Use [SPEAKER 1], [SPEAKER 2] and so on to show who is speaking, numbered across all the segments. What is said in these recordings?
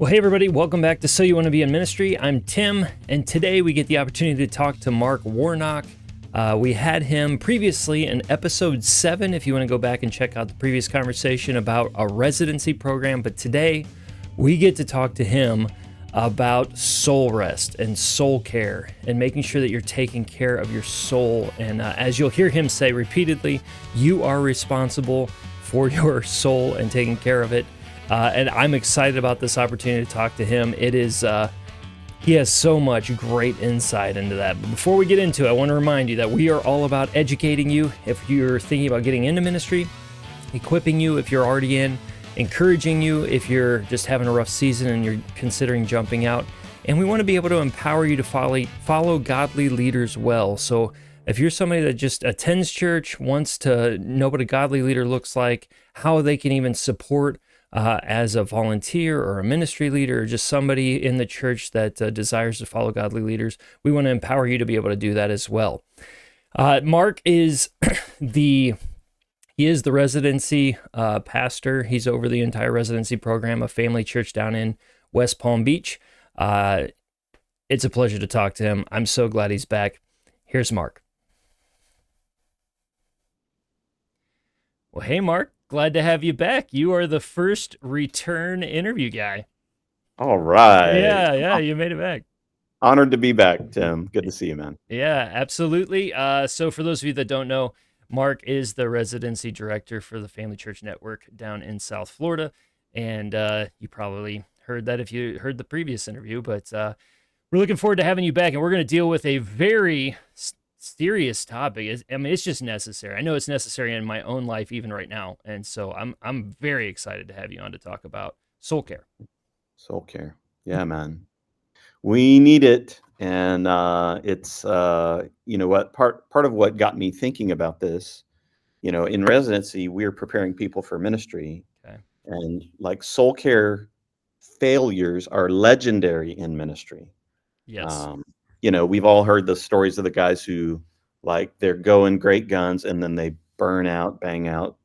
[SPEAKER 1] Well, hey everybody, welcome back to So You Want to Be in Ministry. I'm Tim, and today we get the opportunity to talk to Mark Warnock. We had him previously in episode 7, if you want to go back and check out the previous conversation about a residency program, but today we get to talk to him about soul rest and soul care and making sure that you're taking care of your soul. And as you'll hear him say repeatedly, you are responsible for your soul and taking care of it. And I'm excited about this opportunity to talk to him. It is, he has so much great insight into that. But before we get into it, I want to remind you that we are all about educating you. If you're thinking about getting into ministry, equipping you if you're already in, encouraging you if you're just having a rough season and you're considering jumping out. And we want to be able to empower you to follow godly leaders well. So if you're somebody that just attends church, wants to know what a godly leader looks like, how they can even support as a volunteer or a ministry leader, or just somebody in the church that desires to follow godly leaders, we want to empower you to be able to do that as well. Mark is the residency pastor. He's over the entire residency program, a family church down in West Palm Beach. It's a pleasure to talk to him. I'm so glad he's back. Here's Mark. Well, hey, Mark. Glad to have you back. You are the first return interview guy.
[SPEAKER 2] All right.
[SPEAKER 1] Yeah, you made it back.
[SPEAKER 2] Honored to be back, Tim. Good to see you, man.
[SPEAKER 1] Yeah, absolutely. So for those of you that don't know, Mark is the residency director for the Family Church Network down in South Florida. And you probably heard that if you heard the previous interview, but we're looking forward to having you back. And we're going to deal with a very serious topic. I mean, it's just necessary. I know it's necessary in my own life, even right now. And so I'm very excited to have you on to talk about soul care.
[SPEAKER 2] Soul care. Yeah, man. We need it. And it's, you know what, part of what got me thinking about this, you know, in residency, we're preparing people for ministry.
[SPEAKER 1] Okay.
[SPEAKER 2] And like soul care failures are legendary in ministry.
[SPEAKER 1] Yes.
[SPEAKER 2] You know, we've all heard the stories of the guys who, like, they're going great guns and then they burn out, bang out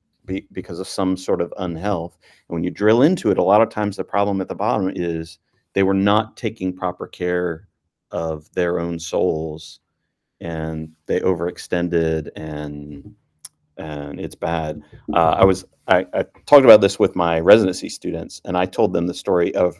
[SPEAKER 2] because of some sort of unhealth. And when you drill into it, a lot of times the problem at the bottom is they were not taking proper care of their own souls, and they overextended, and it's bad. I talked about this with my residency students, and I told them the story of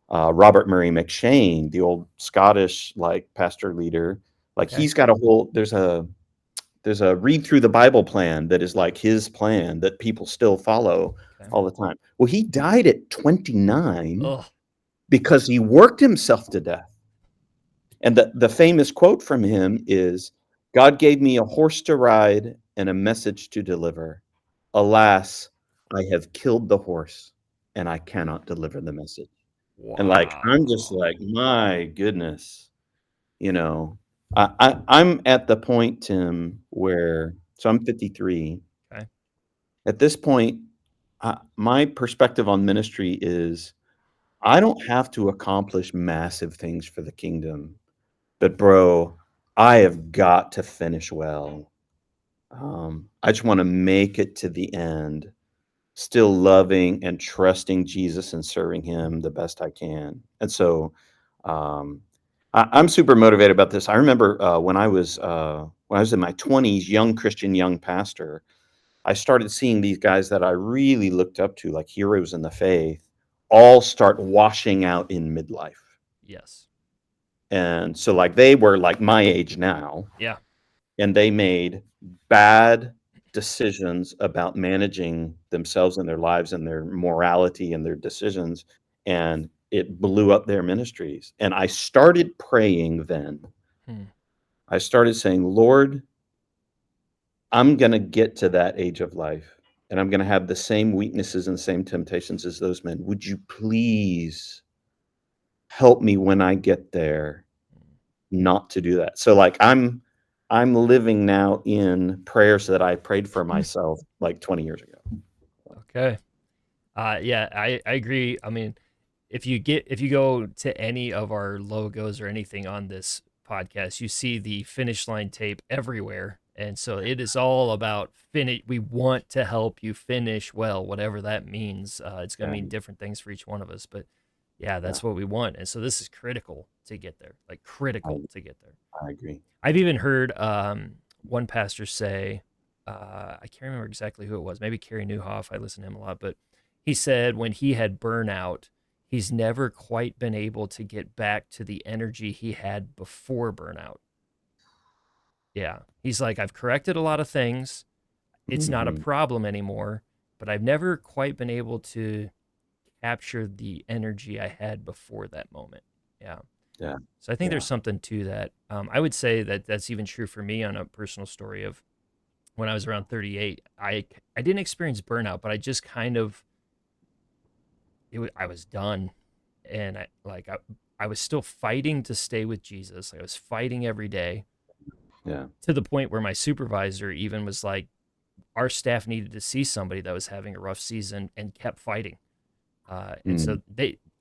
[SPEAKER 2] Robert Murray McShane, the old Scottish like pastor leader. Like
[SPEAKER 1] Okay.
[SPEAKER 2] he's got there's a read through the Bible plan that is like his plan that people still follow all the time. Well, he died at 29 because he worked himself to death. And the famous quote from him is, "God gave me a horse to ride and a message to deliver. Alas, I have killed the horse and I cannot deliver the message."
[SPEAKER 1] Wow.
[SPEAKER 2] And like, I'm just like, my goodness, you know, I'm at the point, Tim, where, so I'm 53.
[SPEAKER 1] Okay.
[SPEAKER 2] At this point, my perspective on ministry is I don't have to accomplish massive things for the kingdom, but bro, I have got to finish well. I just want to make it to the end, still loving and trusting Jesus and serving him the best I can. And so I'm super motivated about this. I remember when I was in my 20s, young Christian, young pastor, I started seeing these guys that I really looked up to, like heroes in the faith, all start washing out in midlife.
[SPEAKER 1] Yes.
[SPEAKER 2] And so like they were like my age now.
[SPEAKER 1] Yeah.
[SPEAKER 2] And they made bad decisions about managing themselves and their lives and their morality and their decisions, and it blew up their ministries. And I started praying then. I started saying, Lord, I'm going to get to that age of life, and I'm going to have the same weaknesses and same temptations as those men. Would you please help me when I get there not to do that? So like I'm living now in prayers that I prayed for myself like 20 years ago.
[SPEAKER 1] Okay. Yeah, I agree. I mean, if you go to any of our logos or anything on this podcast, you see the finish line tape everywhere. And so it is all about finish. We want to help you finish well, whatever that means. It's going to mean different things for each one of us, but Yeah,
[SPEAKER 2] Yeah,
[SPEAKER 1] that's what we want. And so this is critical to get there, like
[SPEAKER 2] I
[SPEAKER 1] critical to get there.
[SPEAKER 2] I agree.
[SPEAKER 1] I've even heard one pastor say, I can't remember exactly who it was, maybe Kerry Newhoff. I listen to him a lot, but he said when he had burnout, he's never quite been able to get back to the energy he had before burnout. Yeah. He's like, I've corrected a lot of things. It's not a
[SPEAKER 2] Mhm.
[SPEAKER 1] problem anymore, but I've never quite been able to capture the energy I had before that moment. Yeah.
[SPEAKER 2] Yeah,
[SPEAKER 1] So I think there's
[SPEAKER 2] yeah.
[SPEAKER 1] something to that. I would say that that's even true for me on a personal story of when I was around 38. I didn't experience burnout, but I just kind of I was done, and I was still fighting to stay with Jesus. I was fighting every day
[SPEAKER 2] Yeah.
[SPEAKER 1] to the point where my supervisor even was like, our staff needed to see somebody that was having a rough season and kept fighting. And
[SPEAKER 2] Mm.
[SPEAKER 1] so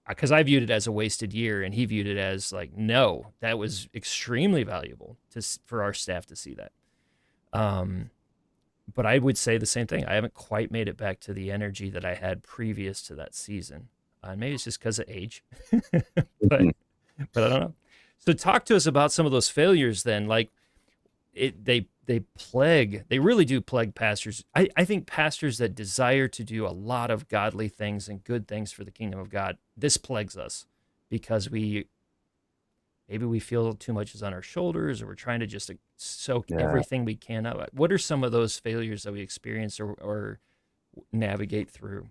[SPEAKER 1] because I viewed it as a wasted year, and he viewed it as like, no, that was extremely valuable for our staff to see that. Um, but I would say the same thing. I haven't quite made it back to the energy that I had previous to that season. Maybe it's just because of age, but
[SPEAKER 2] Mhm.
[SPEAKER 1] but I don't know. So talk to us about some of those failures then. Like they really do plague pastors. I think pastors that desire to do a lot of godly things and good things for the kingdom of God, this plagues us because maybe we feel too much is on our shoulders, or we're trying to just soak
[SPEAKER 2] Yeah.
[SPEAKER 1] everything we can out. What are some of those failures that we experience or navigate through?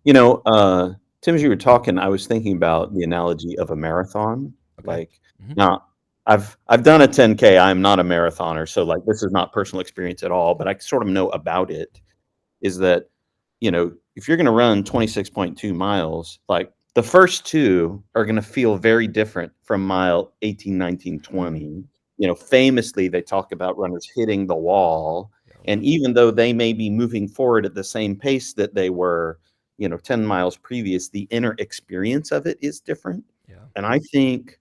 [SPEAKER 2] You know, Tim, as you were talking, I was thinking about the analogy of a marathon.
[SPEAKER 1] Okay.
[SPEAKER 2] Like,
[SPEAKER 1] Hmm.
[SPEAKER 2] now I've done a 10K. I'm not a marathoner, so like this is not personal experience at all, but I sort of know about it. Is that, if you're going to run 26.2 miles, like the first two are going to feel very different from mile 18, 19, 20. Famously, they talk about runners hitting the wall.
[SPEAKER 1] Yeah.
[SPEAKER 2] And even though they may be moving forward at the same pace that they were, 10 miles previous, the inner experience of it is different.
[SPEAKER 1] Yeah.
[SPEAKER 2] And I think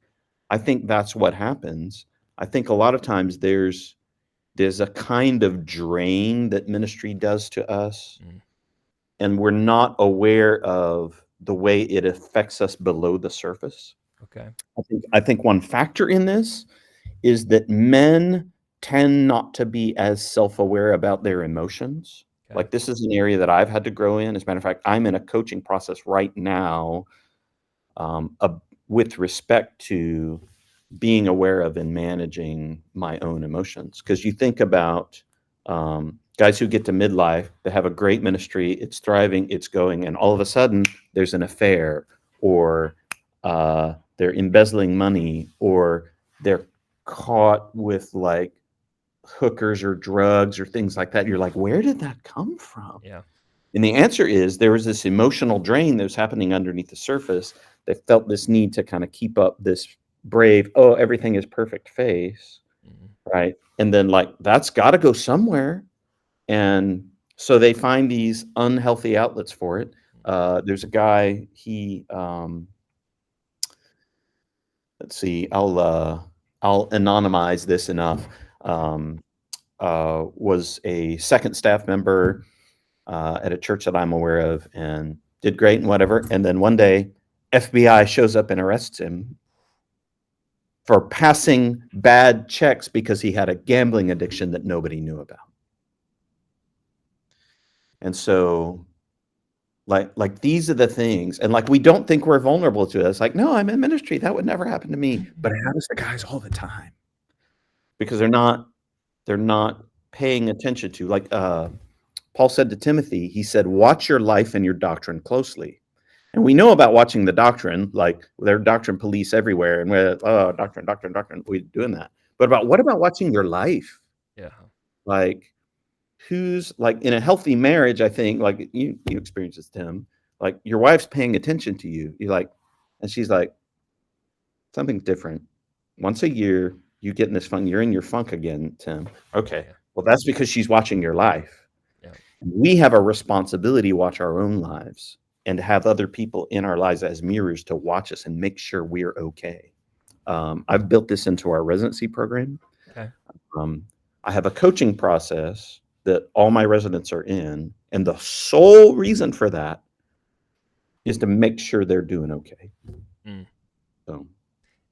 [SPEAKER 2] that's what happens. I think a lot of times there's a kind of drain that ministry does to us,
[SPEAKER 1] Mm,
[SPEAKER 2] and we're not aware of the way it affects us below the surface.
[SPEAKER 1] okay.
[SPEAKER 2] I think one factor in this is that men tend not to be as self-aware about their emotions.
[SPEAKER 1] Okay.
[SPEAKER 2] Like, this is an area that I've had to grow in. As a matter of fact, I'm in a coaching process right now, with respect to being aware of and managing my own emotions. Because you think about guys who get to midlife, they have a great ministry, it's thriving, it's going, and all of a sudden there's an affair, or they're embezzling money, or they're caught with like hookers or drugs or things like that. You're like, where did that come from?
[SPEAKER 1] Yeah.
[SPEAKER 2] And the answer is there was this emotional drain that was happening underneath the surface. They felt this need to kind of keep up this brave, oh, everything is perfect face,
[SPEAKER 1] Mm,
[SPEAKER 2] right? And then, like, that's got to go somewhere. And so they find these unhealthy outlets for it. There's a guy, let's see, I'll anonymize this enough. Um, was a second staff member at a church that I'm aware of, and did great and whatever. And then one day, FBI shows up and arrests him for passing bad checks because he had a gambling addiction that nobody knew about. And so, like these are the things, and like we don't think we're vulnerable to this. Like, no, I'm in ministry. That would never happen to me. But it happens to guys all the time because they're not paying attention to, like, Paul said to Timothy, he said, watch your life and your doctrine closely. And we know about watching the doctrine, like there are doctrine police everywhere, and we're, oh, doctrine, doctrine, doctrine, we're doing that. But what about watching your life?
[SPEAKER 1] yeah.
[SPEAKER 2] Like, who's like in a healthy marriage, I think, like you experience this, Tim, like your wife's paying attention to you. You're like, and she's like, something's different. Once a year, you get in this funk, you're in your funk again, Tim. Okay.
[SPEAKER 1] Yeah.
[SPEAKER 2] Well, that's because she's watching your life.
[SPEAKER 1] Yeah.
[SPEAKER 2] We have a responsibility to watch our own lives and to have other people in our lives as mirrors to watch us and make sure we're okay. I've built this into our residency program.
[SPEAKER 1] Okay.
[SPEAKER 2] Um, I have a coaching process that all my residents are in, and the sole reason for that is to make sure they're doing okay.
[SPEAKER 1] Mm.
[SPEAKER 2] So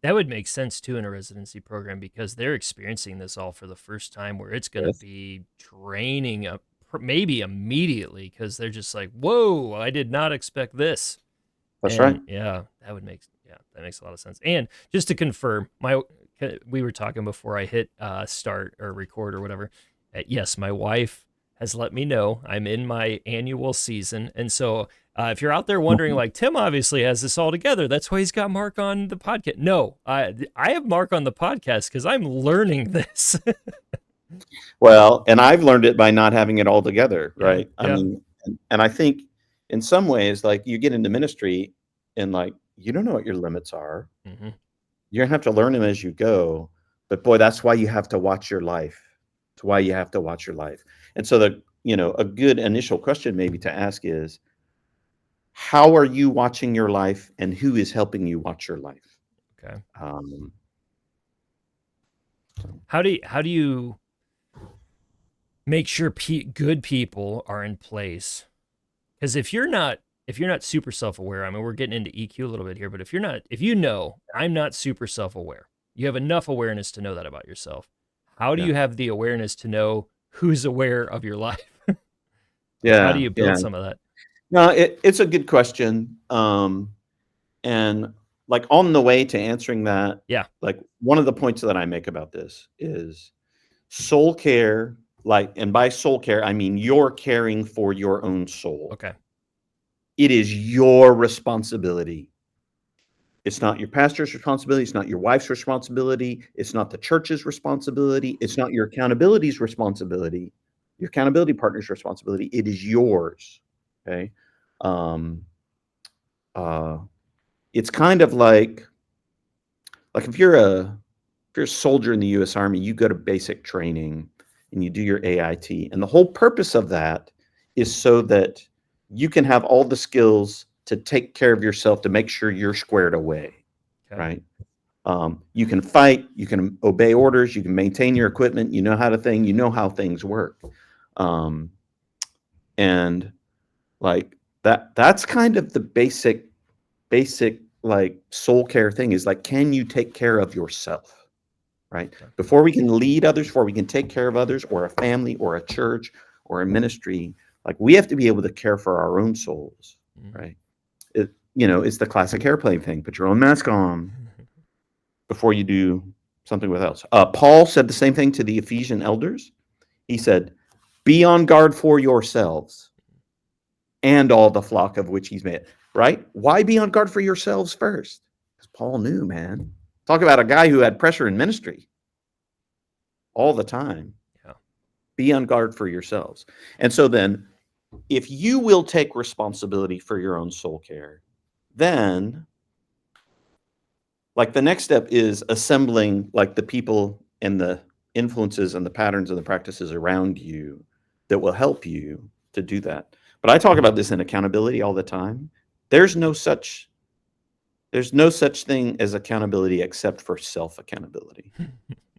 [SPEAKER 1] That would make sense too in a residency program because they're experiencing this all for the first time, where it's going to
[SPEAKER 2] yes,
[SPEAKER 1] be draining up maybe immediately because they're just like, whoa, I did not expect this.
[SPEAKER 2] that's right.
[SPEAKER 1] And yeah, that makes a lot of sense. And just to confirm, we were talking before I hit start or record or whatever. Yes, my wife has let me know I'm in my annual season, and so if you're out there wondering, like, Tim obviously has this all together, that's why he's got Mark on the podcast. No, I have Mark on the podcast because I'm learning this.
[SPEAKER 2] Well, and I've learned it by not having it all together,
[SPEAKER 1] Yeah,
[SPEAKER 2] right? I
[SPEAKER 1] yeah.
[SPEAKER 2] mean, and I think in some ways, like you get into ministry and like you don't know what your limits are.
[SPEAKER 1] Hmm.
[SPEAKER 2] You're gonna have to learn them as you go. But boy, that's why you have to watch your life. It's why you have to watch your life. And so a good initial question maybe to ask is, how are you watching your life and who is helping you watch your life?
[SPEAKER 1] Okay.
[SPEAKER 2] Um,
[SPEAKER 1] How do you make sure good people are in place? Because if you're not super self-aware, I mean, we're getting into EQ a little bit here, but if you know I'm not super self-aware, you have enough awareness to know that about yourself. How do
[SPEAKER 2] yeah,
[SPEAKER 1] you have the awareness to know who's aware of your life? Like, how do
[SPEAKER 2] yeah,
[SPEAKER 1] you
[SPEAKER 2] yeah.
[SPEAKER 1] build some of that?
[SPEAKER 2] No, it's a good question. And like on the way to answering that,
[SPEAKER 1] Yeah.
[SPEAKER 2] like one of the points that I make about this is soul care, like, and by soul care, I mean you're caring for your own soul.
[SPEAKER 1] Okay.
[SPEAKER 2] It is your responsibility. It's not your pastor's responsibility. It's not your wife's responsibility. It's not the church's responsibility. It's not your accountability's responsibility, your accountability partner's responsibility. It is yours. Okay. Um, uh, it's kind of like if you're a soldier in the U.S. Army, you go to basic training and you do your AIT, and the whole purpose of that is so that you can have all the skills to take care of yourself to make sure you're squared away,
[SPEAKER 1] Okay.
[SPEAKER 2] right? You can fight, you can obey orders, you can maintain your equipment, you know you know how things work, um, and like that's kind of the basic like soul care thing is like, can you take care of yourself, right?
[SPEAKER 1] Okay.
[SPEAKER 2] Before we can lead others, before we can take care of others or a family or a church or a ministry, like we have to be able to care for our own souls,
[SPEAKER 1] Mhm.
[SPEAKER 2] right? It's the classic airplane thing. Put your own mask on before you do something with else. Paul said the same thing to the Ephesian elders. He said, be on guard for yourselves and all the flock of which he's made, right? Why be on guard for yourselves first? Because Paul knew, man. Talk about a guy who had pressure in ministry all the time.
[SPEAKER 1] Yeah.
[SPEAKER 2] Be on guard for yourselves. And so then, if you will take responsibility for your own soul care, then like the next step is assembling like the people and the influences and the patterns and the practices around you that will help you to do that. But I talk about this in accountability all the time. There's no such there's no such thing as accountability except for self accountability.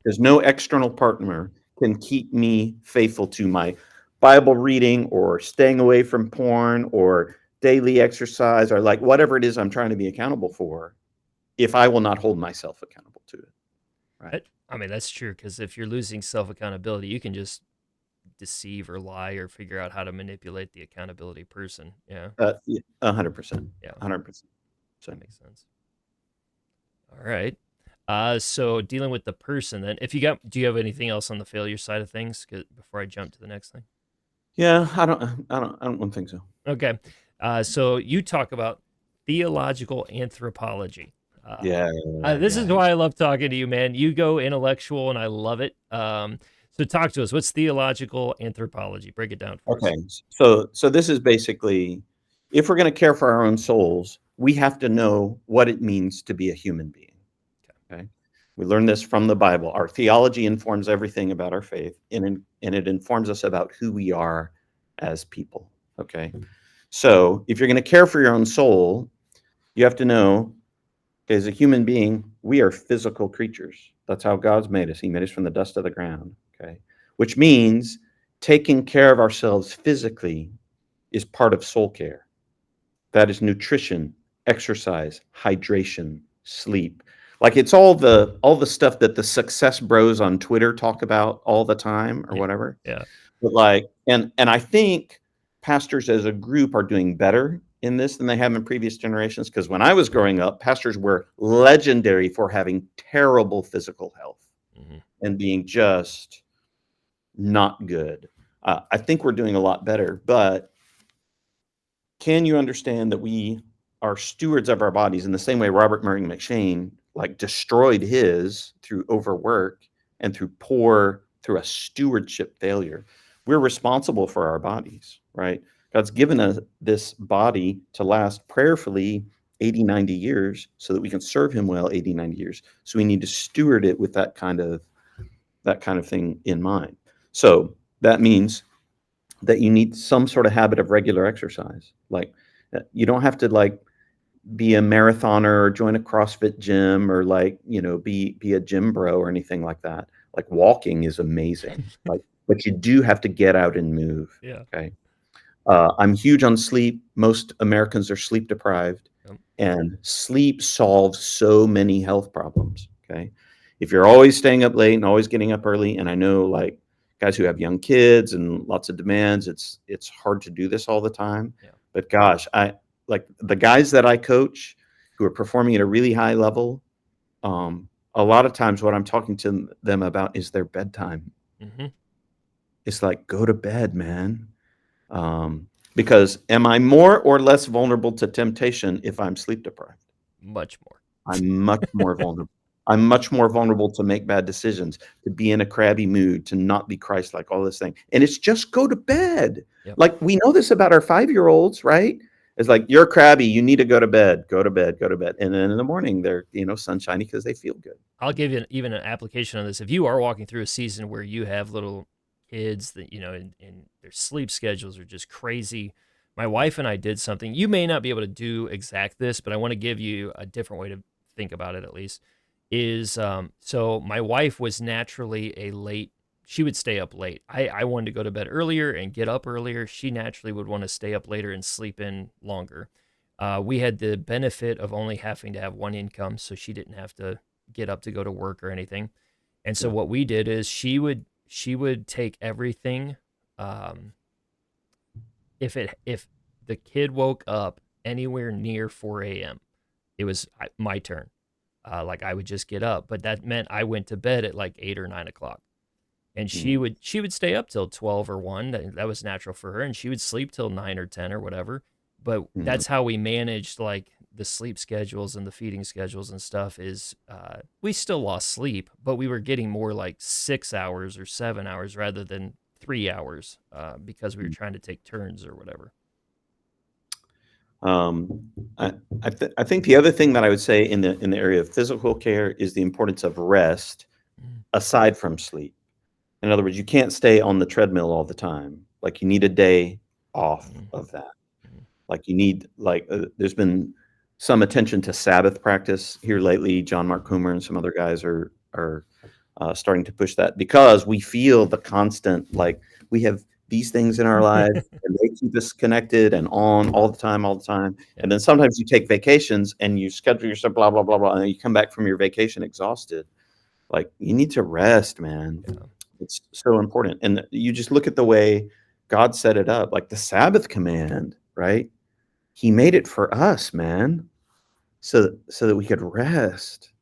[SPEAKER 2] There's no external partner can keep me faithful to my Bible reading or staying away from porn or daily exercise or like whatever it is I'm trying to be accountable for if I will not hold myself accountable to it. Right.
[SPEAKER 1] I mean, that's true because if you're losing self accountability, you can just deceive or lie or figure out how to manipulate the accountability person. Yeah.
[SPEAKER 2] Yeah, 100%.
[SPEAKER 1] Yeah.
[SPEAKER 2] 100%. So,
[SPEAKER 1] That makes sense. All right. So dealing with the person, then, do you have anything else on the failure side of things before I jump to the next thing?
[SPEAKER 2] yeah, I don't think so.
[SPEAKER 1] Okay. So you talk about theological anthropology. Uh,
[SPEAKER 2] Yeah,
[SPEAKER 1] this is
[SPEAKER 2] yeah.
[SPEAKER 1] why I love talking to you, man. You go intellectual, and I love it. So talk to us. What's theological anthropology? Break it down for us.
[SPEAKER 2] Okay. So this is basically, if we're going to care for our own souls, we have to know what it means to be a human being. Okay. We learn this from the Bible. Our theology informs everything about our faith, and it informs us about who we are as people. Okay. So if you're going to care for your own soul, you have to know, as a human being, we are physical creatures. That's how God's made us. He made us from the dust of the ground. Okay. Which means taking care of ourselves physically is part of soul care. That is nutrition, exercise, hydration, sleep. Like it's all the stuff that the success bros on Twitter talk about all the time or
[SPEAKER 1] Yeah.
[SPEAKER 2] whatever.
[SPEAKER 1] Yeah.
[SPEAKER 2] But like, and I think pastors as a group are doing better in this than they have in previous generations. Because when I was growing up, pastors were legendary for having terrible physical health
[SPEAKER 1] Hmm.
[SPEAKER 2] and being just not good. I think we're doing a lot better, but can you understand that we are stewards of our bodies in the same way Robert Murray McShane like destroyed his through overwork and through a stewardship failure? We're responsible for our bodies, right? God's given us this body to last prayerfully 80, 90 years so that we can serve him well 80, 90 years. So we need to steward it with that kind of thing in mind. So that means that you need some sort of habit of regular exercise. Like you don't have to like be a marathoner or join a CrossFit gym or like, be a gym bro or anything like that. Like walking is amazing. Like, but you do have to get out and move.
[SPEAKER 1] Yeah.
[SPEAKER 2] Okay. I'm huge on sleep. Most Americans are sleep deprived,
[SPEAKER 1] Yep.
[SPEAKER 2] and sleep solves so many health problems. Okay. If you're always staying up late and always getting up early, and I know like guys who have young kids and lots of demands, it's hard to do this all the time.
[SPEAKER 1] Yeah.
[SPEAKER 2] But gosh, I like the guys that I coach who are performing at a really high level. A lot of times, what I'm talking to them about is their bedtime.
[SPEAKER 1] Hmm.
[SPEAKER 2] It's like, go to bed, man. Because am I more or less vulnerable to temptation if I'm sleep deprived?
[SPEAKER 1] Much more.
[SPEAKER 2] I'm much more vulnerable. I'm much more vulnerable to make bad decisions, to be in a crabby mood, to not be Christ-like, all this thing. And it's just go to bed.
[SPEAKER 1] Yep.
[SPEAKER 2] Like we know this about our 5-year-olds, right? It's like you're crabby, you need to go to bed, go to bed, go to bed. And then in the morning they're, sunshiny because they feel good.
[SPEAKER 1] I'll give you even an application on this. If you are walking through a season where you have little kids that, and their sleep schedules are just crazy, my wife and I did something. You may not be able to do exact this, but I want to give you a different way to think about it at least. So my wife was naturally she would stay up late. I wanted to go to bed earlier and get up earlier. She naturally would want to stay up later and sleep in longer. We had the benefit of only having to have one income, so she didn't have to get up to go to work or anything. And so
[SPEAKER 2] Yeah.
[SPEAKER 1] what we did is she would take everything. Um, if the kid woke up anywhere near 4 a.m., it was my turn. Like I would just get up, but that meant I went to bed at like 8 or 9 o'clock, and she
[SPEAKER 2] Mhm.
[SPEAKER 1] would she would stay up till 12 or 1. That was natural for her, and she would sleep till 9 or 10 or whatever. But
[SPEAKER 2] Mhm.
[SPEAKER 1] that's how we managed like the sleep schedules and the feeding schedules and stuff. Is we still lost sleep, but we were getting more like 6 hours or 7 hours rather than 3 hours because we were trying to take turns or whatever.
[SPEAKER 2] Um, I think the other thing that I would say in the area of physical care is the importance of rest
[SPEAKER 1] Mhm.
[SPEAKER 2] aside from sleep. In other words, you can't stay on the treadmill all the time. Like you need a day off
[SPEAKER 1] Mhm.
[SPEAKER 2] of that.
[SPEAKER 1] Mhm.
[SPEAKER 2] Like you need there's been some attention to Sabbath practice here lately. John Mark Comer and some other guys are starting to push that because we feel the constant like we have these things in our lives and they keep us connected and on all the time.
[SPEAKER 1] Yeah.
[SPEAKER 2] And then sometimes you take vacations and you schedule yourself blah blah blah blah, and then you come back from your vacation exhausted. Like you need to rest, man.
[SPEAKER 1] Yeah.
[SPEAKER 2] It's so important. And you just look at the way God set it up, like the Sabbath command, right? He made it for us, man, so that we could rest.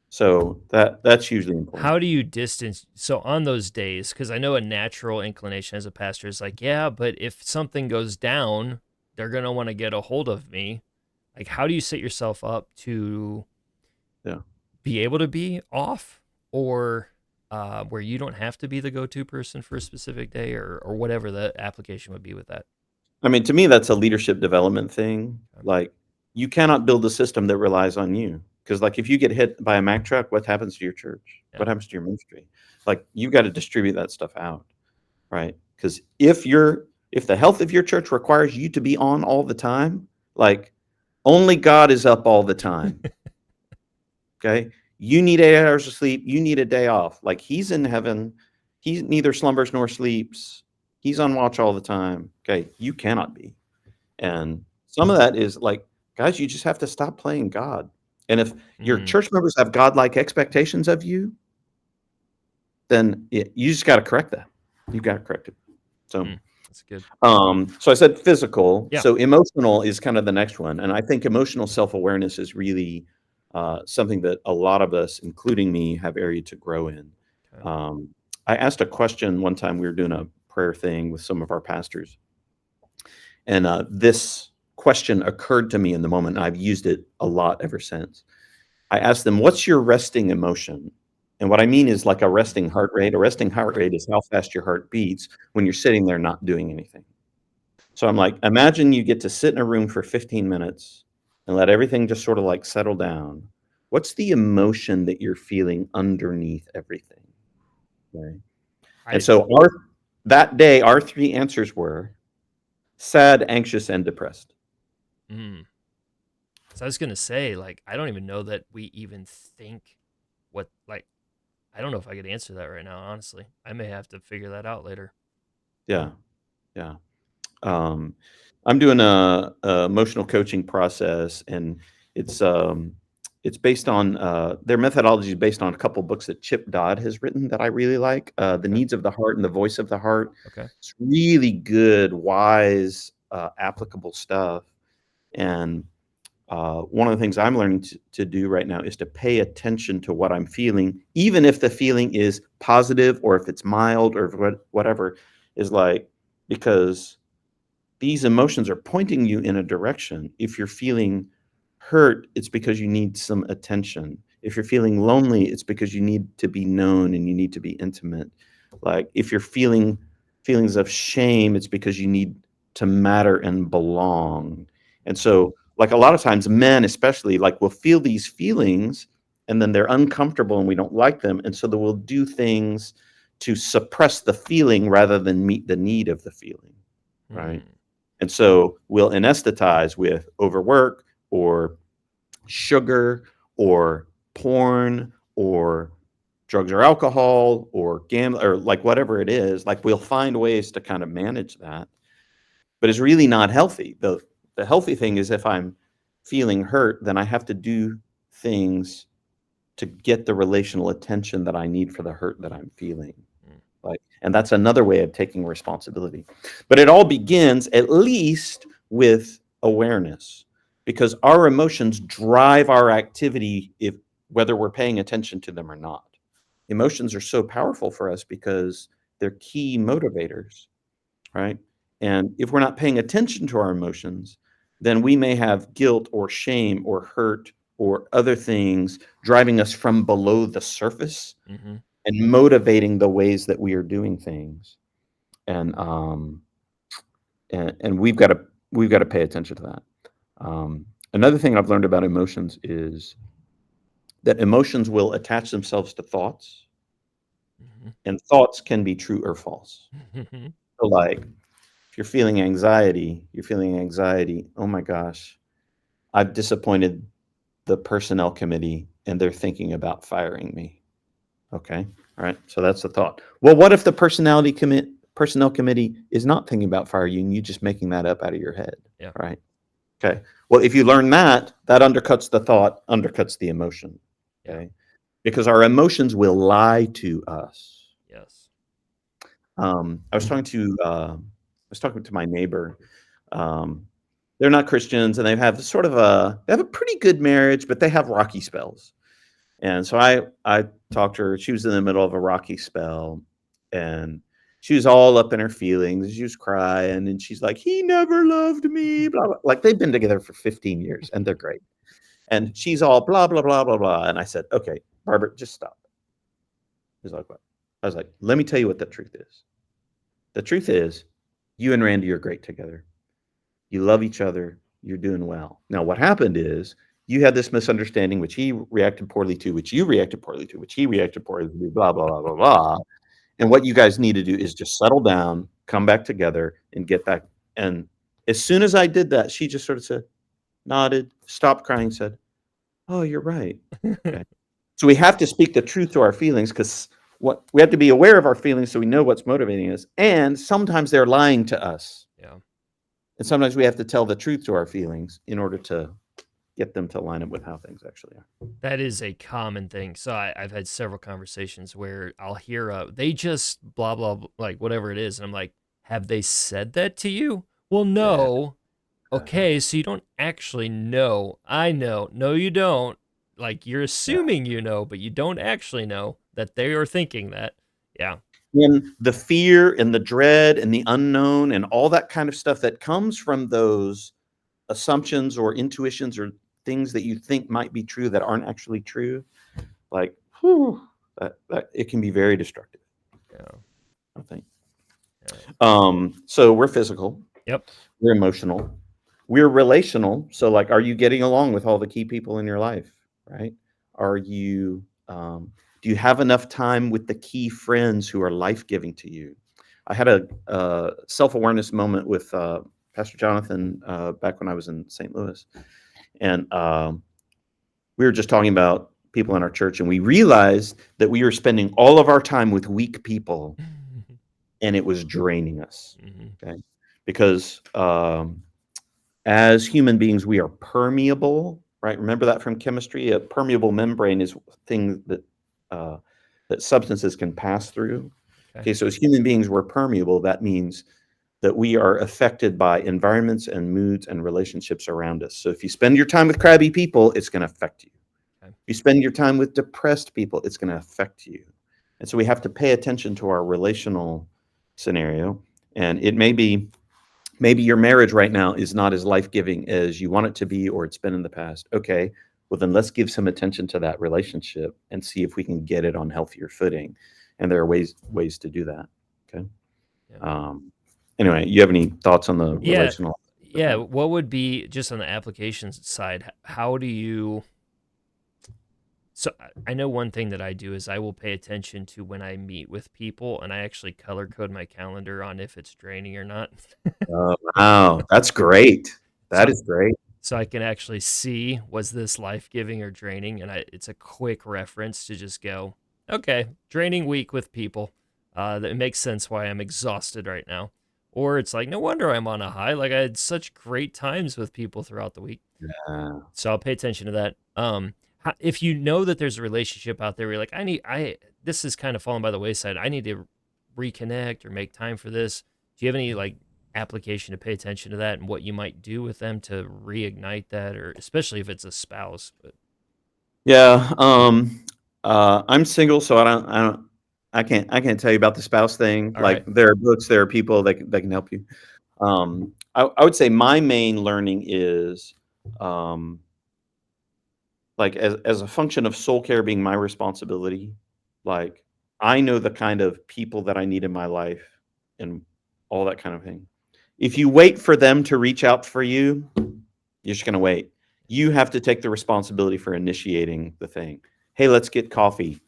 [SPEAKER 2] So that's hugely important.
[SPEAKER 1] How do you distance so on those days? Because I know a natural inclination as a pastor is like, yeah, but if something goes down, they're gonna want to get a hold of me. Like, how do you set yourself up to
[SPEAKER 2] Yeah.
[SPEAKER 1] be able to be off, or where you don't have to be the go-to person for a specific day, or whatever the application would be with that?
[SPEAKER 2] I mean, to me, that's a leadership development thing.
[SPEAKER 1] Um,
[SPEAKER 2] Like, you cannot build a system that relies on you. Because, like, if you get hit by a Mack truck, what happens to your church?
[SPEAKER 1] Yeah.
[SPEAKER 2] What happens to your ministry? Like, you've got to distribute that stuff out, right? Because if the health of your church requires you to be on all the time, like, only God is up all the time. Okay. You need 8 hours of sleep. You need a day off. Like he's in heaven. He neither slumbers nor sleeps. He's on watch all the time. Okay. You cannot be. And Some of that is like, guys, you just have to stop playing God. And if your
[SPEAKER 1] Mm,
[SPEAKER 2] church members have godlike expectations of you, then you just got to correct that. You got to correct it. So,
[SPEAKER 1] that's good.
[SPEAKER 2] so I said physical.
[SPEAKER 1] Yeah.
[SPEAKER 2] So emotional is kind of the next one, and I think emotional self-awareness is really something that a lot of us, including me, have area to grow in.
[SPEAKER 1] Okay.
[SPEAKER 2] I asked a question one time. We were doing a prayer thing with some of our pastors, and this question occurred to me in the moment, and I've used it a lot ever since. I asked them, "What's your resting emotion?" And what I mean is like a resting heart rate. A resting heart rate is how fast your heart beats when you're sitting there not doing anything. So I'm like, imagine you get to sit in a room for 15 minutes and let everything just sort of like settle down. What's the emotion that you're feeling underneath everything? Okay. And
[SPEAKER 1] I
[SPEAKER 2] so that day, our three answers were sad, anxious, and depressed.
[SPEAKER 1] mm. So I was gonna say, like, I don't even know that we even think what, like, I don't know if I could answer that right now, honestly. I may have to figure that out later.
[SPEAKER 2] Yeah. Yeah. Um, I'm doing a emotional coaching process, and it's um, it's based on their methodology is based on a couple books that Chip Dodd has written that I really like. The
[SPEAKER 1] Okay.
[SPEAKER 2] Needs of the Heart and the Voice of the Heart.
[SPEAKER 1] Okay.
[SPEAKER 2] It's really good, wise, applicable stuff. And one of the things I'm learning to do right now is to pay attention to what I'm feeling, even if the feeling is positive or if it's mild or if whatever, is like, because these emotions are pointing you in a direction. If you're feeling hurt, it's because you need some attention. If you're feeling lonely, it's because you need to be known and you need to be intimate. Like if you're feeling feelings of shame, it's because you need to matter and belong. And so, like a lot of times, men especially, like will feel these feelings and then they're uncomfortable and we don't like them. And so they will do things to suppress the feeling rather than meet the need of the feeling. Right.
[SPEAKER 1] Hmm.
[SPEAKER 2] And so we'll anesthetize with overwork or sugar or porn or drugs or alcohol or gambling or like whatever it is. Like we'll find ways to kind of manage that, but it's really not healthy. The healthy thing is if I'm feeling hurt, then I have to do things to get the relational attention that I need for the hurt that I'm feeling.
[SPEAKER 1] Mm.
[SPEAKER 2] Like, and that's another way of taking responsibility. But it all begins at least with awareness, because our emotions drive our activity if whether we're paying attention to them or not. Emotions are so powerful for us because they're key motivators, right? And if we're not paying attention to our emotions, then we may have guilt or shame or hurt or other things driving us from below the surface
[SPEAKER 1] Hmm.
[SPEAKER 2] and motivating the ways that we are doing things. And and we've got to pay attention to that. Another thing I've learned about emotions is that emotions will attach themselves to thoughts,
[SPEAKER 1] Hmm.
[SPEAKER 2] and thoughts can be true or false.
[SPEAKER 1] Hmm.
[SPEAKER 2] So, like, if you're feeling anxiety. Oh my gosh, I've disappointed the personnel committee, and they're thinking about firing me. Okay. All right. So that's the thought. Well, what if the personnel committee is not thinking about fire you and you just making that up out of your head?
[SPEAKER 1] Yeah.
[SPEAKER 2] Right. Okay. Well, if you learn that, that undercuts the thought, undercuts the emotion.
[SPEAKER 1] Yeah.
[SPEAKER 2] Okay. Because our emotions will lie to us.
[SPEAKER 1] Yes.
[SPEAKER 2] I was talking to my neighbor. Um, they're not Christians and they have a pretty good marriage, but they have rocky spells. And so I talked to her. She was in the middle of a rocky spell, and she was all up in her feelings. She was crying, and she's like, "He never loved me." Blah blah. Like they've been together for 15 years, and they're great. And she's all blah blah blah blah blah. And I said, "Okay, Barbara, just stop." She's like, "What?" I was like, "Let me tell you what the truth is. The truth is, you and Randy are great together. You love each other. You're doing well. Now, what happened is you had this misunderstanding, which he reacted poorly to, which you reacted poorly to, which he reacted poorly to, blah, blah, blah, blah, blah. And what you guys need to do is just settle down, come back together, and get back. And as soon as I did that, she just sort of said, nodded, stopped crying, said, "Oh, you're right." Okay. So we have to speak the truth to our feelings because what we have to be aware of our feelings so we know what's motivating us. And sometimes they're lying to us.
[SPEAKER 1] Yeah.
[SPEAKER 2] And sometimes we have to tell the truth to our feelings in order to get them to line up with how things actually are.
[SPEAKER 1] That is a common thing. So I've had several conversations where I'll hear, they just blah, blah, blah, like whatever it is. And I'm like, have they said that to you? Well,
[SPEAKER 2] Yeah.
[SPEAKER 1] no. Okay, so you don't actually know. I know. No, you don't. Like you're
[SPEAKER 2] Yeah.
[SPEAKER 1] assuming you know, but you don't actually know that they are thinking that. Yeah.
[SPEAKER 2] And the fear and the dread and the unknown and all that kind of stuff that comes from those assumptions or intuitions or things that you think might be true that aren't actually true, like, whew, that it can be very destructive,
[SPEAKER 1] Yeah.
[SPEAKER 2] I think.
[SPEAKER 1] Yeah.
[SPEAKER 2] So we're physical,
[SPEAKER 1] Yep.
[SPEAKER 2] we're emotional, we're relational. So, like, are you getting along with all the key people in your life, right? Are you, do you have enough time with the key friends who are life-giving to you? I had a self-awareness moment with Pastor Jonathan back when I was in St. Louis, and we were just talking about people in our church, and we realized that we were spending all of our time with weak people, and it was draining us.
[SPEAKER 1] Mhm.
[SPEAKER 2] Okay, because as human beings, we are permeable, right? Remember that from chemistry. A permeable membrane is a thing that that substances can pass through.
[SPEAKER 1] Okay.
[SPEAKER 2] Okay, so as human beings, we're permeable. That means that we are affected by environments and moods and relationships around us. So if you spend your time with crabby people, it's going to affect you.
[SPEAKER 1] Okay.
[SPEAKER 2] If you spend your time with depressed people, it's going to affect you. And so we have to pay attention to our relational scenario. And it may be, maybe your marriage right now is not as life-giving as you want it to be or it's been in the past. Okay, well then let's give some attention to that relationship and see if we can get it on healthier footing. And there are ways to do that. Okay.
[SPEAKER 1] Yeah.
[SPEAKER 2] Anyway, you have any thoughts on the
[SPEAKER 1] Yeah.
[SPEAKER 2] relational aspect of
[SPEAKER 1] Yeah.
[SPEAKER 2] that?
[SPEAKER 1] What would be just on the applications side? How do you? So I know one thing that I do is I will pay attention to when I meet with people, and I actually color code my calendar on if it's draining or not.
[SPEAKER 2] Oh, wow, that's great.
[SPEAKER 1] So
[SPEAKER 2] That is great.
[SPEAKER 1] so I can actually see, was this life-giving or draining, and it's a quick reference to just go, okay, draining week with people. That makes sense why I'm exhausted right now. Or it's like, no wonder I'm on a high. Like I had such great times with people throughout the week.
[SPEAKER 2] Yeah.
[SPEAKER 1] So I'll pay attention to that. If you know that there's a relationship out there where you're like, this is kind of falling by the wayside. I need to reconnect or make time for this. Do you have any like application to pay attention to that and what you might do with them to reignite that, or especially if it's a spouse? But
[SPEAKER 2] Yeah, I'm single, so I can't tell you about the spouse thing.
[SPEAKER 1] all
[SPEAKER 2] Like,
[SPEAKER 1] right.
[SPEAKER 2] there are books, there are people that can help you. I would say my main learning is, um, like, as a function of soul care being my responsibility, like, I know the kind of people that I need in my life and all that kind of thing. If you wait for them to reach out for you, you're just gonna wait. You have to take the responsibility for initiating the thing. "Hey, let's get coffee."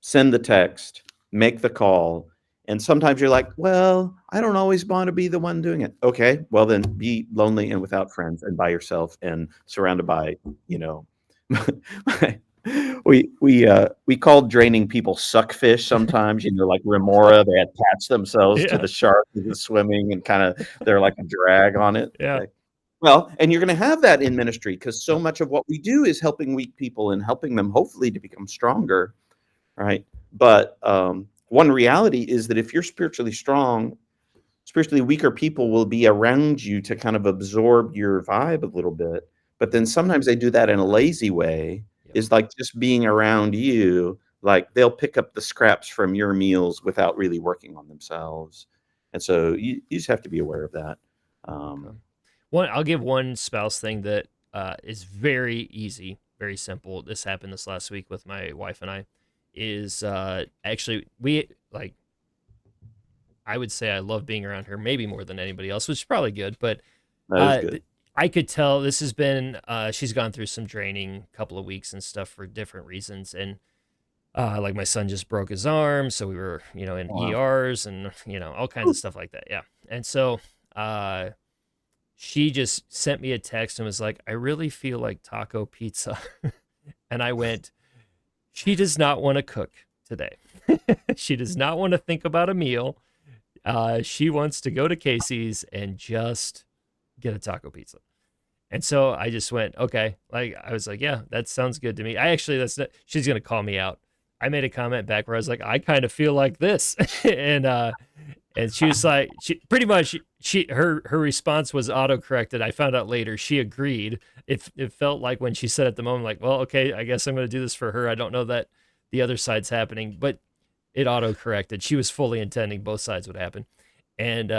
[SPEAKER 2] Send the text, make the call, and sometimes you're like, "Well, I don't always wanna be the one doing it." Okay, well, then be lonely and without friends and by yourself and surrounded by, you know, we call draining people suckfish sometimes, like remora, they attach themselves to
[SPEAKER 1] Yeah.
[SPEAKER 2] the shark who's swimming and kinda they're like a drag on it,
[SPEAKER 1] Yeah.
[SPEAKER 2] okay? Well, and you're gonna have that in ministry because so
[SPEAKER 1] Yep.
[SPEAKER 2] much of what we do is helping weak people and helping them hopefully to become stronger, right? But one reality is that if you're spiritually strong, spiritually weaker people will be around you to kind of absorb your vibe a little bit. But then sometimes they do that in a lazy way,
[SPEAKER 1] Yep.
[SPEAKER 2] is like just being around you, like they'll pick up the scraps from your meals without really working on themselves. And so you just have to be aware of that.
[SPEAKER 1] Okay.
[SPEAKER 2] Um,
[SPEAKER 1] I'll give one spouse thing that is very easy, very simple. This happened this last week with my wife and I. Is actually we like I would say I love being around her, maybe more than anybody else, which is probably good. But
[SPEAKER 2] that is
[SPEAKER 1] uh,
[SPEAKER 2] good.
[SPEAKER 1] th- I could tell this has been she's gone through some draining couple of weeks and stuff for different reasons, and like my son just broke his arm, so we were in
[SPEAKER 2] Wow.
[SPEAKER 1] ERs and all kinds of stuff like that. Yeah, and so uh, she just sent me a text and was like, "I really feel like taco pizza," and I went, "She does not want to cook today. She does not want to think about a meal." She wants to go to Casey's and just get a taco pizza. And so I just went, okay. Like I was like, yeah, that sounds good to me. I actually, that's not, she's gonna call me out. I made a comment back where I was like, I kind of feel like this, and she was like, she pretty much her response was auto corrected. I found out later she agreed. It felt like when she said at the moment, like, well, okay, I guess I'm gonna do this for her. I don't know that the other side's happening, but it auto corrected. She was fully intending both sides would happen, and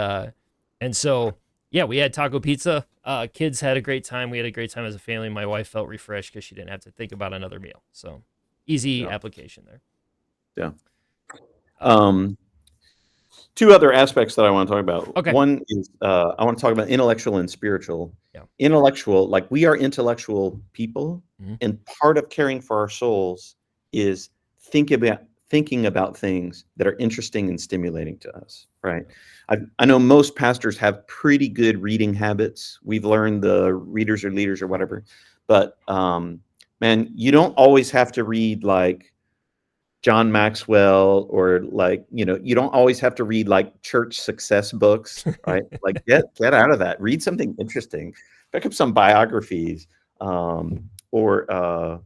[SPEAKER 1] so yeah, we had taco pizza. Kids had a great time. We had a great time as a family. My wife felt refreshed because she didn't have to think about another meal. So easy
[SPEAKER 2] Yeah.
[SPEAKER 1] application there.
[SPEAKER 2] Yeah. Two other aspects that I want to talk about.
[SPEAKER 1] Okay.
[SPEAKER 2] One is I want to talk about intellectual and spiritual.
[SPEAKER 1] Yeah.
[SPEAKER 2] Intellectual, like we are intellectual people,
[SPEAKER 1] Mhm.
[SPEAKER 2] and part of caring for our souls is thinking about things that are interesting and stimulating to us, right? I know most pastors have pretty good reading habits. We've learned the readers are leaders or whatever, but man, you don't always have to read like John Maxwell or like, you don't always have to read like church success books, right? Like get out of that. Read something interesting. Pick up some biographies, or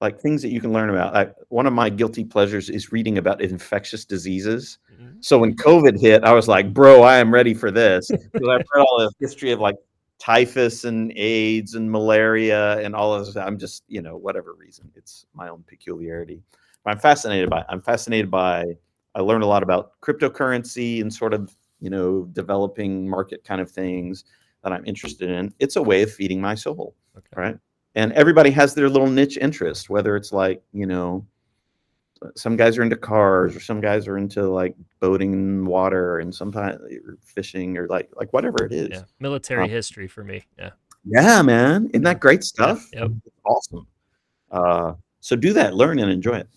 [SPEAKER 2] like things that you can learn about. One of my guilty pleasures is reading about infectious diseases.
[SPEAKER 1] Mhm.
[SPEAKER 2] So when COVID hit, I was like, bro, I am ready for this. Because I've read all the history of like typhus and AIDS and malaria and all of this. I'm just, whatever reason, it's my own peculiarity. I'm fascinated by. I learned a lot about cryptocurrency and sort of developing market kind of things that I'm interested in. It's a way of feeding my soul,
[SPEAKER 1] Okay.
[SPEAKER 2] right? And everybody has their little niche interest, whether it's like some guys are into cars, or some guys are into like boating in water, and sometimes fishing, or like whatever it is.
[SPEAKER 1] Yeah. Military history for me. Yeah.
[SPEAKER 2] Yeah, man, isn't that great
[SPEAKER 1] Yeah.
[SPEAKER 2] stuff?
[SPEAKER 1] Yep.
[SPEAKER 2] Awesome. So do that, learn and enjoy it.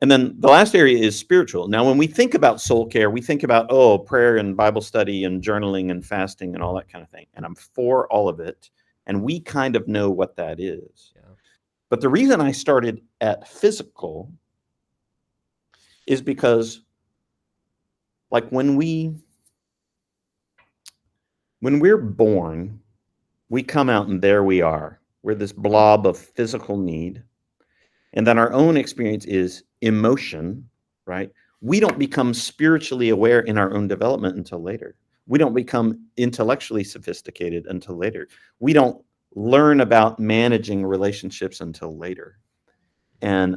[SPEAKER 2] And then the last area is spiritual. Now, when we think about soul care, we think about, prayer and Bible study and journaling and fasting and all that kind of thing. And I'm for all of it. And we kind of know what that is.
[SPEAKER 1] Yeah.
[SPEAKER 2] But the reason I started at physical is because, like, when we're born, we come out and there we are. We're this blob of physical need. And then our own experience is emotion, right? We don't become spiritually aware in our own development until later. We don't become intellectually sophisticated until later. We don't learn about managing relationships until later. And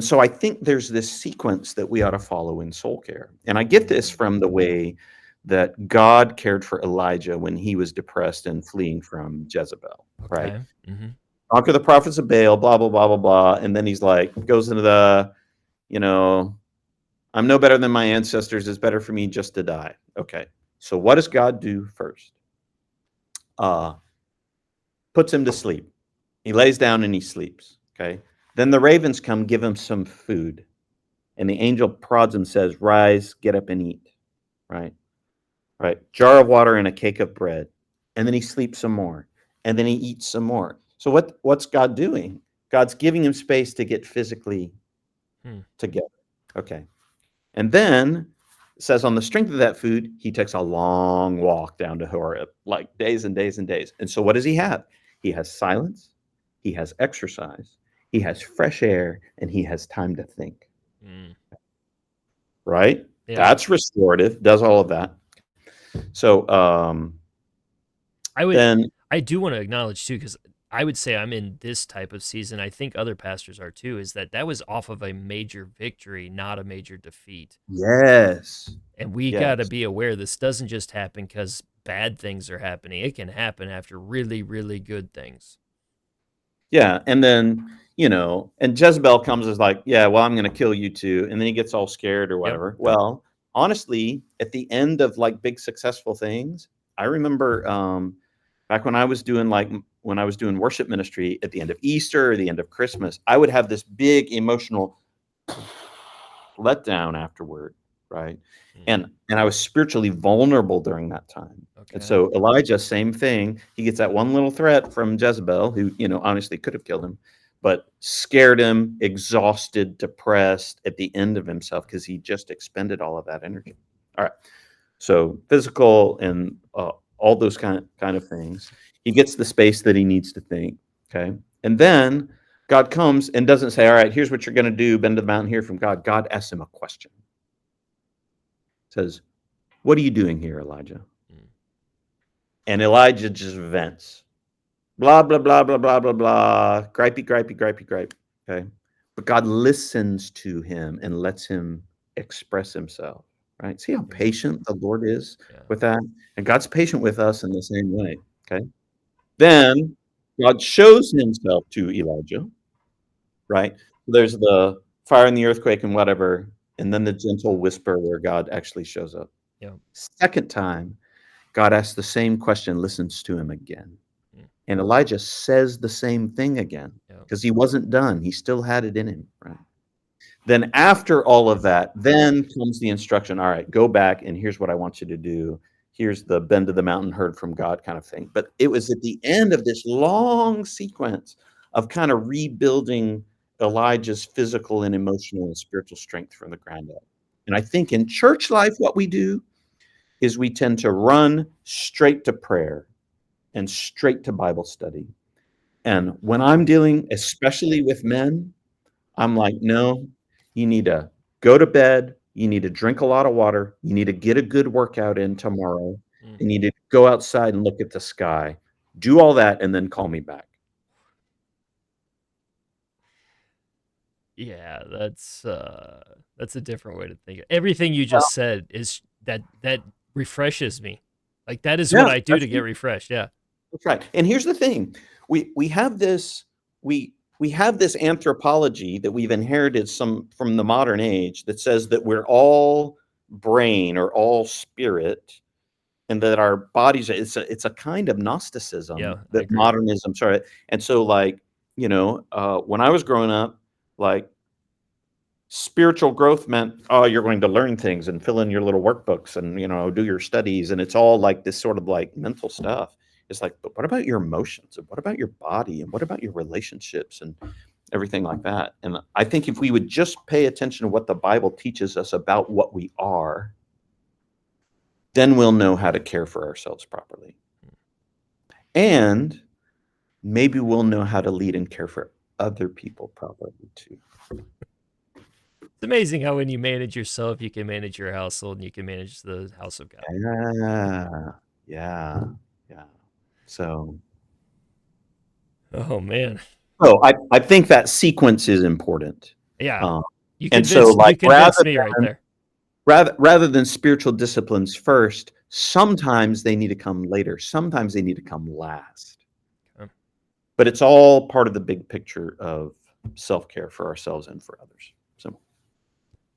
[SPEAKER 2] so I think there's this sequence that we ought to follow in soul care. And I get this from the way that God cared for Elijah when he was depressed and fleeing from Jezebel, right?
[SPEAKER 1] Okay. Mm-hmm.
[SPEAKER 2] Conquer the prophets of Baal, blah, blah, blah, blah, blah. And then he's like, goes into I'm no better than my ancestors. It's better for me just to die. Okay. So what does God do first? Puts him to sleep. He lays down and he sleeps. Okay. Then the ravens come, give him some food. And the angel prods him, says, rise, get up and eat. Right. Right. Jar of water and a cake of bread. And then he sleeps some more. And then he eats some more. So what's God doing? God's giving him space to get physically together. Okay. And then it says on the strength of that food, he takes a long walk down to Horeb, like days and days and days. And so what does he have? He has silence, he has exercise, he has fresh air, and he has time to think. Right?
[SPEAKER 1] Yeah.
[SPEAKER 2] That's restorative, does all of that. So
[SPEAKER 1] I do want to acknowledge too, because I would say I'm in this type of season. I think other pastors are too, is that was off of a major victory, not a major defeat.
[SPEAKER 2] Yes.
[SPEAKER 1] And we got to be aware this doesn't just happen because bad things are happening. It can happen after really, really good things.
[SPEAKER 2] Yeah. And then, and Jezebel comes as like, yeah, well, I'm going to kill you too. And then he gets all scared or whatever.
[SPEAKER 1] Yep.
[SPEAKER 2] Well, honestly, at the end of like big successful things, I remember back when I was doing worship ministry at the end of Easter or the end of Christmas, I would have this big emotional letdown afterward, right? And I was spiritually vulnerable during that time.
[SPEAKER 1] Okay.
[SPEAKER 2] And so Elijah, same thing. He gets that one little threat from Jezebel, who, honestly could have killed him, but scared him, exhausted, depressed at the end of himself because he just expended all of that energy. All right. So physical and all those kind of things. He gets the space that he needs to think. Okay. And then God comes and doesn't say, all right, here's what you're going to do. Bend to the mountain, hear from God. God asks him a question. Says, what are you doing here, Elijah? And Elijah just vents. Blah, blah, blah, blah, blah, blah, blah. Gripey, gripey, gripey, gripe. Okay. But God listens to him and lets him express himself. Right? See how patient the Lord is with that? And God's patient with us in the same way. Okay. Then God shows himself to Elijah. Right? There's the fire and the earthquake and whatever, and then the gentle whisper where God actually shows up.
[SPEAKER 1] Yeah.
[SPEAKER 2] Second time, God asks the same question, listens to him again. And Elijah says the same thing again because he wasn't done. He still had it in him, right? Then after all of that, then comes the instruction, all right, go back and here's what I want you to do. Here's the bend of the mountain, heard from God kind of thing. But it was at the end of this long sequence of kind of rebuilding Elijah's physical and emotional and spiritual strength from the ground up. And I think in church life, what we do is we tend to run straight to prayer and straight to Bible study. And when I'm dealing, especially with men, I'm like, no, you need to go to bed. You need to drink a lot of water. You need to get a good workout in tomorrow. You need to go outside and look at the sky. Do all that and then call me back.
[SPEAKER 1] Yeah, that's a different way to think. Everything you just said is that refreshes me. Like that is what I do to get refreshed. Yeah.
[SPEAKER 2] That's right. And here's the thing. We have this we have this anthropology that we've inherited from the modern age that says that we're all brain or all spirit and that our bodies it's a kind of Gnosticism that modernism started. And so like, when I was growing up, like spiritual growth meant, oh, you're going to learn things and fill in your little workbooks and, do your studies. And it's all like this sort of like mental stuff. It's like, but what about your emotions? And what about your body? And what about your relationships and everything like that? And I think if we would just pay attention to what the Bible teaches us about what we are, then we'll know how to care for ourselves properly. And maybe we'll know how to lead and care for other people properly too.
[SPEAKER 1] It's amazing how when you manage yourself, you can manage your household and you can manage the house of God.
[SPEAKER 2] Yeah. So.
[SPEAKER 1] Oh man.
[SPEAKER 2] So I think that sequence is important.
[SPEAKER 1] Yeah. You
[SPEAKER 2] convinced
[SPEAKER 1] me right there.
[SPEAKER 2] Rather than spiritual disciplines first, sometimes they need to come later. Sometimes they need to come last. Okay. But it's all part of the big picture of self-care for ourselves and for others. So.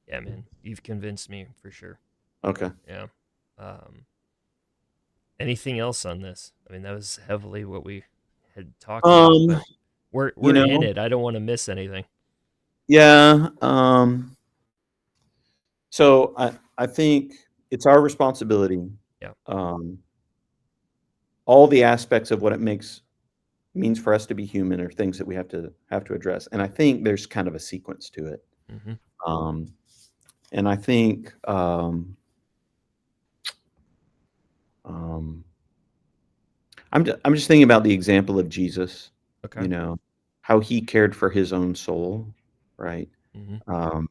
[SPEAKER 1] Yeah, man, you've convinced me for sure.
[SPEAKER 2] Okay.
[SPEAKER 1] Yeah. Anything else on this? I mean, that was heavily what we had talked about. But we're in it. I don't want to miss anything.
[SPEAKER 2] Yeah. So I think it's our responsibility.
[SPEAKER 1] Yeah.
[SPEAKER 2] All the aspects of what it means for us to be human are things that we have to address. And I think there's kind of a sequence to it. Mm-hmm. And I think I'm just thinking about the example of Jesus. Okay. How he cared for his own soul, right? Mm-hmm.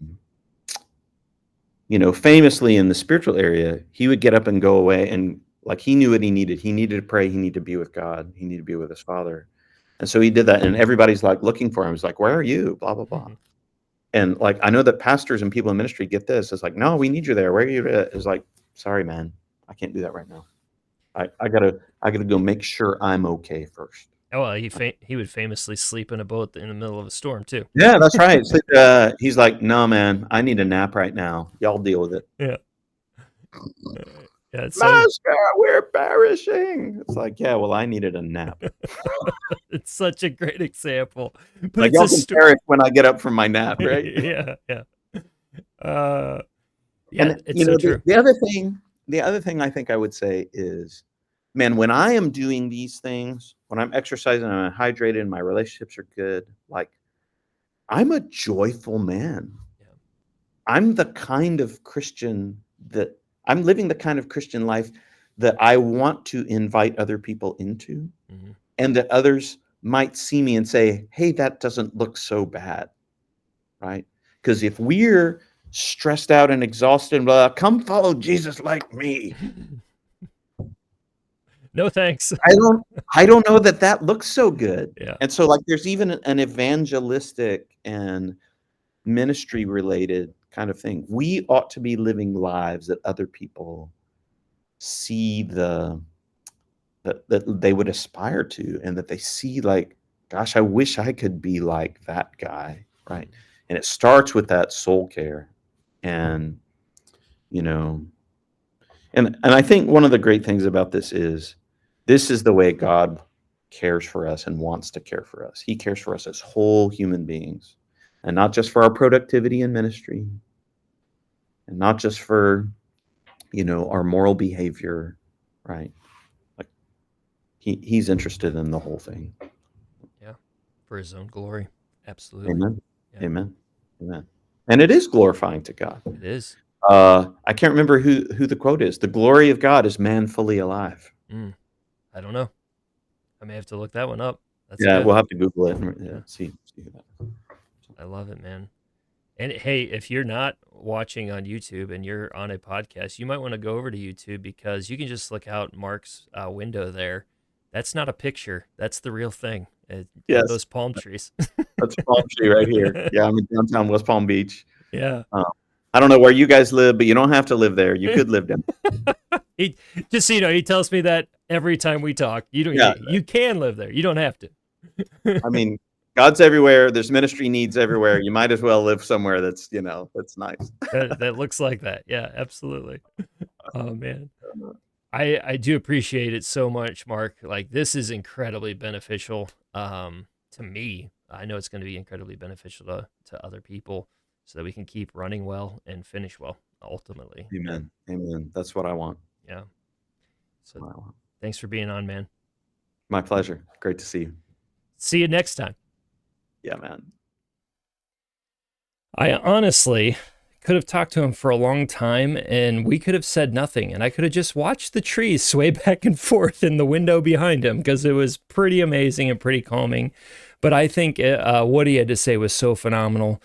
[SPEAKER 2] Famously in the spiritual area, he would get up and go away and like he knew what he needed. He needed to pray. He needed to be with God. He needed to be with his Father. And so he did that. And everybody's like looking for him. It's like, where are you? Blah, blah, blah. Mm-hmm. And like, I know that pastors and people in ministry get this. It's like, no, we need you there. Where are you? It's like, sorry, man, I can't do that right now. I gotta go make sure I'm okay first.
[SPEAKER 1] Oh, well, he would famously sleep in a boat in the middle of a storm too.
[SPEAKER 2] Yeah, that's right. So, he's like, no, man, I need a nap right now. Y'all deal with it.
[SPEAKER 1] Yeah.
[SPEAKER 2] Master, we're perishing. It's like, yeah, well, I needed a nap.
[SPEAKER 1] It's such a great example. But
[SPEAKER 2] like y'all can perish when I get up from my nap, right?
[SPEAKER 1] Yeah.
[SPEAKER 2] And
[SPEAKER 1] it's so true.
[SPEAKER 2] The other thing I think I would say is, man, when I am doing these things, when I'm exercising, I'm hydrated, and my relationships are good, like I'm a joyful man. Yeah. I'm the kind of Christian I'm living the kind of Christian life that I want to invite other people into,
[SPEAKER 1] Mhm.
[SPEAKER 2] and that others might see me and say, hey, that doesn't look so bad, right? Because if we're stressed out and exhausted, blah, come follow Jesus like me.
[SPEAKER 1] No thanks.
[SPEAKER 2] I don't know that that looks so good.
[SPEAKER 1] Yeah.
[SPEAKER 2] And so like there's even an evangelistic and ministry related kind of thing. We ought to be living lives that other people see that they would aspire to, and that they see like, gosh, I wish I could be like that guy, right? And it starts with that soul care. And you know, and I think one of the great things about this is the way God cares for us and wants to care for us. He cares for us as whole human beings, and not just for our productivity in ministry, and not just for, our moral behavior, right? Like he's interested in the whole thing.
[SPEAKER 1] Yeah. For his own glory. Absolutely.
[SPEAKER 2] Amen.
[SPEAKER 1] Yeah.
[SPEAKER 2] Amen. Amen. And it is glorifying to God.
[SPEAKER 1] It is.
[SPEAKER 2] I can't remember who the quote is. The glory of God is man fully alive.
[SPEAKER 1] I don't know. I may have to look that one up. That's
[SPEAKER 2] Yeah,
[SPEAKER 1] good.
[SPEAKER 2] we'll have to Google it and
[SPEAKER 1] Yeah.
[SPEAKER 2] see who that is.
[SPEAKER 1] I love it, man. And hey, if you're not watching on YouTube and you're on a podcast, you might want to go over to YouTube, because you can just look out Mark's window there. That's not a picture. That's the real thing.
[SPEAKER 2] Yes,
[SPEAKER 1] Those palm trees.
[SPEAKER 2] that's a palm tree right here. Yeah, I'm in downtown West Palm Beach.
[SPEAKER 1] Yeah.
[SPEAKER 2] I don't know where you guys live, but you don't have to live there. You could live down.
[SPEAKER 1] Just so you know, he tells me that every time we talk. You don't.
[SPEAKER 2] Yeah.
[SPEAKER 1] You can live there. You don't have to.
[SPEAKER 2] I mean, God's everywhere. There's ministry needs everywhere. You might as well live somewhere that's, that's nice.
[SPEAKER 1] that looks like that. Yeah, absolutely. Oh man. I do appreciate it so much, Mark. Like, this is incredibly beneficial to me. I know it's going to be incredibly beneficial to other people, so that we can keep running well and finish well, ultimately.
[SPEAKER 2] Amen. Amen. That's what I want.
[SPEAKER 1] Yeah. So
[SPEAKER 2] Wow.
[SPEAKER 1] thanks for being on, man.
[SPEAKER 2] My pleasure. Great to see you.
[SPEAKER 1] See you next time.
[SPEAKER 2] Yeah, man.
[SPEAKER 1] I honestly could have talked to him for a long time, and we could have said nothing, and I could have just watched the trees sway back and forth in the window behind him, because it was pretty amazing and pretty calming. But I think what he had to say was so phenomenal.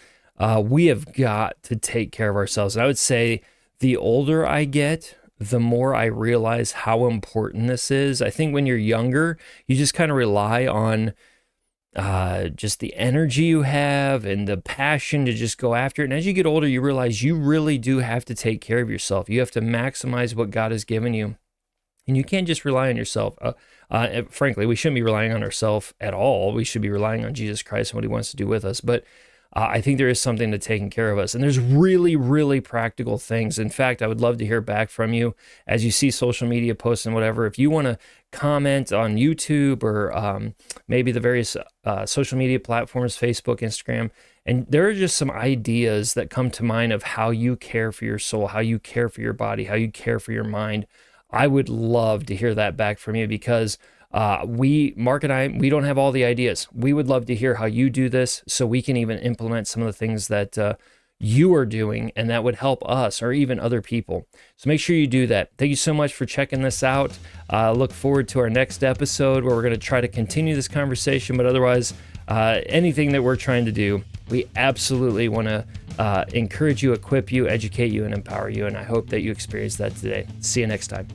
[SPEAKER 1] We have got to take care of ourselves. And I would say the older I get, the more I realize how important this is. I think when you're younger, you just kind of rely on just the energy you have and the passion to just go after it. And as you get older, you realize you really do have to take care of yourself. You have to maximize what God has given you. And you can't just rely on yourself. Frankly, we shouldn't be relying on ourselves at all. We should be relying on Jesus Christ and what he wants to do with us. But I think there is something to taking care of us. And there's really, really practical things. In fact, I would love to hear back from you as you see social media posts and whatever. If you want to comment on YouTube or maybe the various social media platforms, Facebook, Instagram, and there are just some ideas that come to mind of how you care for your soul, how you care for your body, how you care for your mind. I would love to hear that back from you, because Mark and I, we don't have all the ideas. We would love to hear how you do this, so we can even implement some of the things that you are doing, and that would help us or even other people. So make sure you do that. Thank you so much for checking this out. Look forward to our next episode, where we're going to try to continue this conversation, but otherwise, anything that we're trying to do, we absolutely want to encourage you, equip you, educate you, and empower you. And I hope that you experience that today. See you next time.